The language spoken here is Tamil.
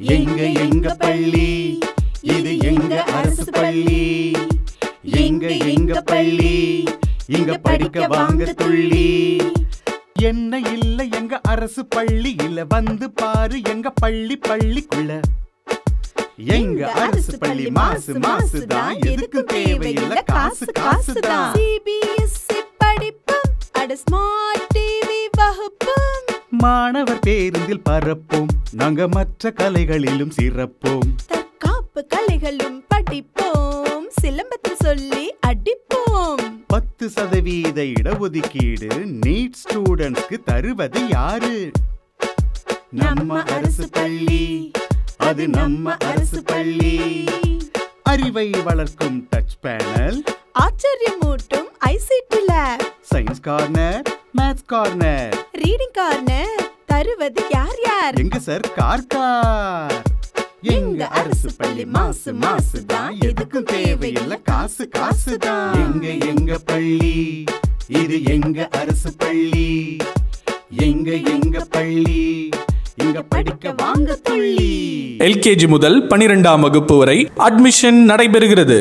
எங்க பள்ளி, இது எங்க அரசு பள்ளி. எங்க பள்ளி, இங்க படிக்க வாங்க துள்ளி. என்ன இல்ல எங்க அரசு பள்ளி இல்ல, வந்து பாரு எங்க பள்ளிக்குள்ள. எங்க அரசு பள்ளி மாசு மாசுதான், எதுக்கு தேவையில்ல காசு காசுதான். CBSE படிப்பும் அட ஸ்மார்ட் டிவி வகுப்பும். மாணவர் பேருந்தில் பரப்போம், நாங்க மற்ற கலைகளிலும் சிறப்போம். தற்காப்பு கலைகளும் படிப்போம், சிலம்பத்தில் சொல்லி அடிப்போம். 10% இடஒதுக்கீடு நீட் ஸ்டூடெண்ட்ஸ்க்கு தருவது யாரு? நம்ம அரசு பள்ளி, அது நம்ம அரசு பள்ளி. அறிவை வளர்க்கும் டச் பேனல், ஆச்சரியமூட்டும் ICT lab, science corner, maths corner, reading corner தருவது யார்? எங்க சர்க்கார். எங்க அரசு பள்ளி மாசு மாசுதான், எதுக்கும் தேவையில்ல காசு காசுதான். எங்க பள்ளி, இது எங்க அரசு பள்ளி. எங்க பள்ளி, இங்க படிக்க வாங்க துள்ளி. LKG முதல் 12ஆம் வகுப்பு வரை அட்மிஷன் நடைபெறுகிறது.